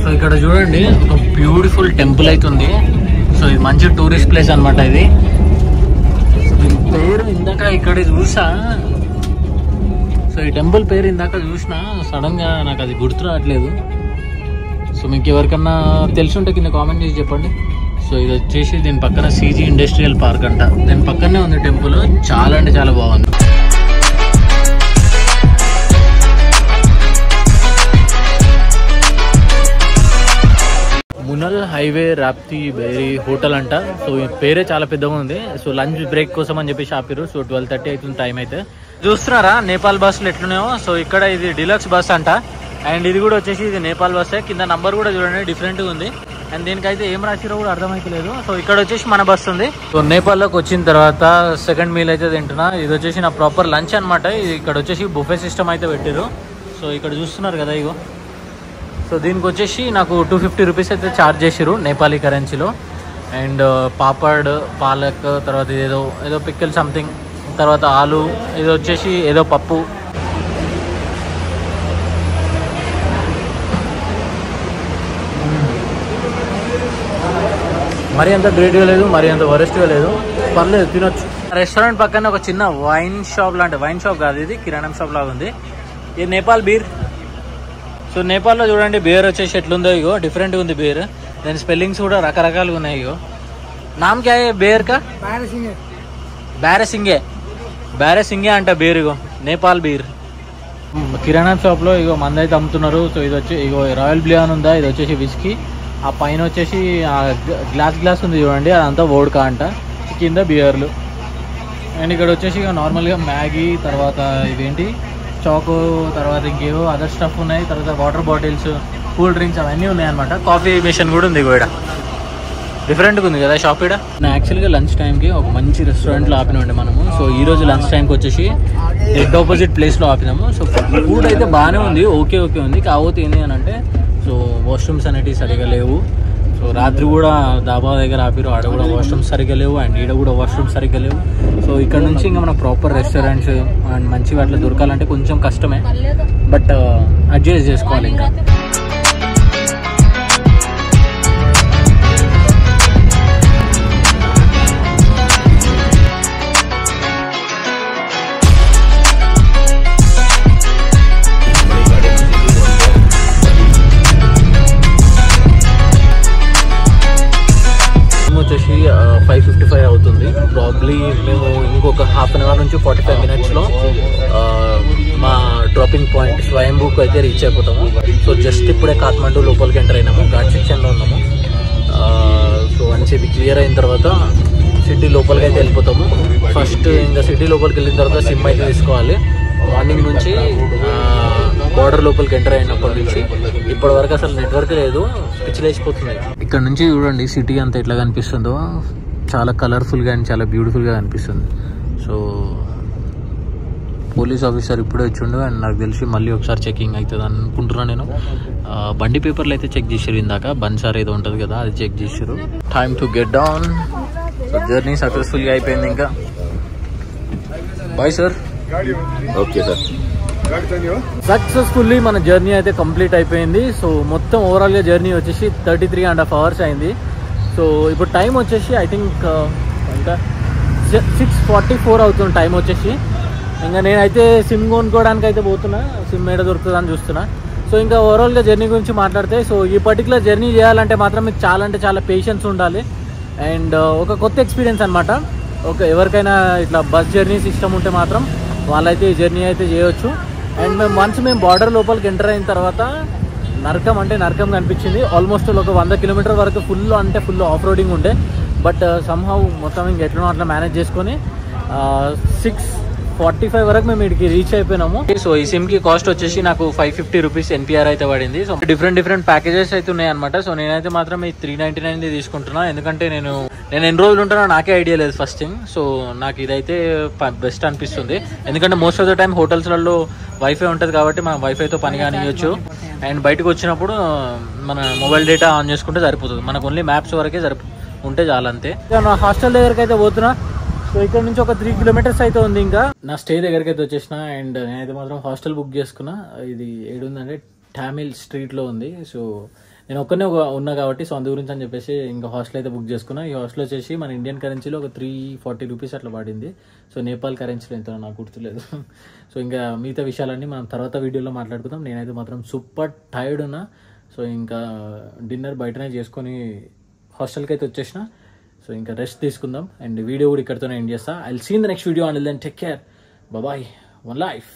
S1: సో ఇక్కడ చూడండి ఒక బ్యూటిఫుల్ టెంపుల్ అవుతుంది. సో ఇది మంచి టూరిస్ట్ ప్లేస్ అనమాట. ఇది దీని పేరు ఇందాక ఇక్కడ చూసా. సో ఈ టెంపుల్ పేరు ఇందాక చూసినా, సడన్ గా నాకు అది గుర్తు రావట్లేదు. సో మీకు ఎవరికన్నా తెలిసి ఉంటే కింద కామెంట్ చేసి చెప్పండి. సో ఇది వచ్చేసి దీని పక్కన CG ఇండస్ట్రియల్ పార్క్ అంట, దీని పక్కనే ఉంది టెంపుల్. చాలా అంటే చాలా బాగుంది. మునల్ హైవే రాప్తి బేరీ హోటల్ అంట. సో ఈ పేరే చాలా పెద్దగా ఉంది. సో లంచ్ బ్రేక్ కోసం అని చెప్పేసి ఆపిరు. సో 12:30 అవుతుంది టైం అయితే. చూస్తున్నారా నేపాల్ బస్సులు ఎట్లున్నాయో. సో ఇక్కడ ఇది డిలక్స్ బస్ అంట, అండ్ ఇది కూడా వచ్చేసి ఇది నేపాల్ బస్సే. కింద నంబర్ కూడా చూడండి డిఫరెంట్గా ఉంది. అండ్ దీనికైతే ఏం రాసిరో కూడా అర్థమైతలేదు. సో ఇక్కడ వచ్చేసి మన బస్సు ఉంది. సో నేపాల్లోకి వచ్చిన తర్వాత సెకండ్ మీల్ అయితే తింటున్నా. ఇది వచ్చేసి నా ప్రాపర్ లంచ్ అనమాట. ఇక్కడ వచ్చేసి బుఫే సిస్టమ్ అయితే పెట్టారు. సో ఇక్కడ చూస్తున్నారు కదా ఇగో. సో దీనికి వచ్చేసి నాకు 250 రూపీస్ అయితే ఛార్జ్ చేసిరు నేపాలీ కరెన్సీలో. అండ్ పాపడ్, పాలక్, తర్వాత ఏదో పిక్కల్ సంథింగ్, తర్వాత ఆలు, ఇది వచ్చేసి ఏదో పప్పు. మరీ అంత గ్రేట్గా లేదు, మరీ అంత వరెస్ట్గా లేదు, పర్లేదు, తినొచ్చు. రెస్టారెంట్ పక్కన ఒక చిన్న వైన్ షాప్ లాంటి, వైన్ షాప్ కాదు ఇది, కిరాణం షాప్ లాగా ఉంది. ఇది నేపాల్ బీర్. సో నేపాల్లో చూడండి బీర్ వచ్చేసి ఎట్లుందో ఇగో, డిఫరెంట్గా ఉంది బీర్. దాని స్పెల్లింగ్స్ కూడా రకరకాలుగా ఉన్నాయి. ఇగో నామ్ క్యా హై బీర్ కా? బ్యారెసింగే అంట బీర్. ఇగో నేపాల్ బీర్. కిరాణా షాప్లో ఇగో మంది అయితే అమ్ముతున్నారు. సో ఇది వచ్చి ఇగో రాయల్ బ్లూ అని ఉందా, ఇది వచ్చేసి విస్కీ. ఆ పైన వచ్చేసి గ్లాస్ ఉంది చూడండి, అదంతా వోడ్కా అంట. కింద బియర్లు. అండ్ ఇక్కడ వచ్చేసి నార్మల్గా మ్యాగీ, తర్వాత ఇవేంటి చాకో, తర్వాత ఇంకేవో అదర్ స్టఫ్ ఉన్నాయి. తర్వాత వాటర్ బాటిల్స్, కూల్ డ్రింక్స్ అవన్నీ ఉన్నాయి అనమాట. కాఫీ మిషన్ కూడా ఉంది ఇక్కడ. డిఫరెంట్గా ఉంది కదా షాప్ ఇక్కడ. యాక్చువల్గా లంచ్ టైంకి ఒక మంచి రెస్టారెంట్లో ఆపినామండి మనము. సో ఈరోజు లంచ్ టైంకి వచ్చేసి డెడ్ ఆపోజిట్ ప్లేస్లో ఆపినాము. సో ఫుడ్ అయితే బాగానే ఉంది, ఓకే ఉంది. కాకపోతే ఏంటి అని అంటే సో వాష్రూమ్స్ అనేటివి సరిగా లేవు. సో రాత్రి కూడా దాబా దగ్గర ఆపిరు, ఆడ కూడా వాష్రూమ్స్ సరిగ్గా లేవు, అండ్ ఈడ కూడా వాష్రూమ్స్ సరిగ్గా లేవు. సో ఇక్కడ నుంచి ఇంకా మన ప్రాపర్ రెస్టారెంట్స్ అండ్ మంచిగా అట్లా దొరకాలంటే కొంచెం కష్టమే, బట్ అడ్జస్ట్ చేసుకోవాలి ఇంకా. వచ్చేసి 5:55 అవుతుంది. ప్రాబ్లీ మేము ఇంకొక హాఫ్ అన్ అవర్ నుంచి 45 మినిట్స్లో మా డ్రాపింగ్ పాయింట్ స్వయంభూకు అయితే రీచ్ అయిపోతాము. సో జస్ట్ ఇప్పుడే కాఠ్మండూ లోపలికి ఎంటర్ అయినాము, ఘాట్ సెక్షన్లో ఉన్నాము. సో వన్స్ ఇది క్లియర్ అయిన తర్వాత సిటీ లోపలికి అయితే వెళ్ళిపోతాము. ఫస్ట్ ఇంకా సిటీ లోపలికి వెళ్ళిన తర్వాత సిమ్ అయితే తీసుకోవాలి. మార్నింగ్ నుంచి బార్డర్ లోపలికి ఎంటర్ అయినప్పటి నుంచి ఇప్పటి వరకు అసలు నెట్వర్క్ లేదు, పిచ్చిలేసిపోతుంది. ఇక్కడ నుంచి చూడండి సిటీ అంతా ఎట్లా కనిపిస్తుందో, చాలా కలర్ఫుల్గా అండ్ చాలా బ్యూటిఫుల్గా కనిపిస్తుంది. సో పోలీస్ ఆఫీసర్ ఇప్పుడే వచ్చిండు, అండ్ నాకు తెలిసి మళ్ళీ ఒకసారి చెకింగ్ అవుతుంది అనుకుంటున్నాను నేను. బండి పేపర్లు అయితే చెక్ చేసారు ఇందాక, బన్సార్ ఏదో ఉంటుంది కదా అది చెక్ చేసారు. Time to get down. So journey సక్సెస్ఫుల్గా అయిపోయింది. ఇంకా bye sir.
S2: Okay sir.
S1: Successfully మన జర్నీ అయితే కంప్లీట్ అయిపోయింది. సో మొత్తం ఓవరాల్గా జర్నీ వచ్చేసి 33.5 అవర్స్ అయింది. సో ఇప్పుడు టైం వచ్చేసి ఐ థింక్ ఇంకా 6:44 అవుతుంది టైం వచ్చేసి. ఇంకా నేనైతే సిమ్ కొనుక్కోవడానికి అయితే పోతున్నా, సిమ్ ఏడ దొరుకుతుందని చూస్తున్నా. సో ఇంకా ఓవరాల్గా జర్నీ గురించి మాట్లాడితే, సో ఈ పర్టికులర్ జర్నీ చేయాలంటే మాత్రం మీకు చాలా అంటే చాలా పేషెన్స్ ఉండాలి, అండ్ ఒక కొత్త ఎక్స్పీరియన్స్ అనమాట. ఎవరికైనా ఇట్లా బస్ జర్నీస్ ఇష్టం ఉంటే మాత్రం వాళ్ళైతే ఈ జర్నీ అయితే చేయొచ్చు. అండ్ మేము బార్డర్ లోపలికి ఎంటర్ అయిన తర్వాత నరకం అంటే నరకం కనిపించింది. ఆల్మోస్ట్ ఒక 100 కిలోమీటర్ వరకు ఫుల్ ఆఫ్ రోడింగ్ ఉండే, బట్ సమ్హౌ మొత్తం ఇంక ఎట్లనో అట్లా మేనేజ్ చేసుకొని 6:45 వరకు మేము ఇక్కడికి రీచ్ అయిపోయినాము. సో ఈ సిమ్ కి కాస్ట్ వచ్చేసి నాకు 550 రూపీస్ NPR అయితే పడింది. సో డిఫరెంట్ ప్యాకేజెస్ అయితే ఉన్నాయి అనమాట. సో నేనైతే మాత్రం ఈ 399 తీసుకుంటున్నా, ఎందుకంటే నేను ఎన్ని రోజులు ఉంటానో నాకే ఐడియా లేదు ఫస్ట్ థింగ్. సో నాకు ఇదైతే బెస్ట్ అనిపిస్తుంది, ఎందుకంటే మోస్ట్ ఆఫ్ ద టైమ్ హోటల్స్లలో వైఫై ఉంటుంది కాబట్టి మనం వైఫైతో పని కానియొచ్చు. అండ్ బయటకు వచ్చినప్పుడు మన మొబైల్ డేటా ఆన్ చేసుకుంటే సరిపోతుంది, మనకు ఓన్లీ మ్యాప్స్ వరకే ఉంటే చాలు అంతే. నా హాస్టల్ దగ్గరికి అయితే పోతున్నా. సో ఇక్కడ నుంచి ఒక 3 కిలోమీటర్స్ అయితే ఉంది. ఇంకా నా స్టే దగ్గరికి అయితే వచ్చేసిన, అండ్ నేనైతే మాత్రం హాస్టల్ బుక్ చేసుకున్నా. ఇది ఏడుందంటే టామిల్ స్ట్రీట్లో ఉంది. సో నేను ఒక్కనే ఉన్నా కాబట్టి సో అందు గురించి అని చెప్పేసి ఇంకా హాస్టల్ అయితే బుక్ చేసుకున్నా. ఈ హాస్టల్ వచ్చేసి మన ఇండియన్ కరెన్సీలో ఒక 340 రూపీస్ అట్లా పడింది. సో నేపాల్ కరెన్సీలో ఎంతో నాకు గుర్తులేదు. సో ఇంకా మిగతా విషయాలన్నీ మనం తర్వాత వీడియోలో మాట్లాడుకుందాం. నేనైతే మాత్రం సూపర్ టైర్డ్ ఉన్నా. సో ఇంకా డిన్నర్ బయటనే చేసుకొని హాస్టల్కి అయితే వచ్చేసిన. సో ఇంకా రెస్ట్ తీసుకుందాం, అండ్ వీడియో కూడా ఇక్కడితోనే ఎండ్ చేస్తా. I will see in the next video. Until then take care, bye, one life.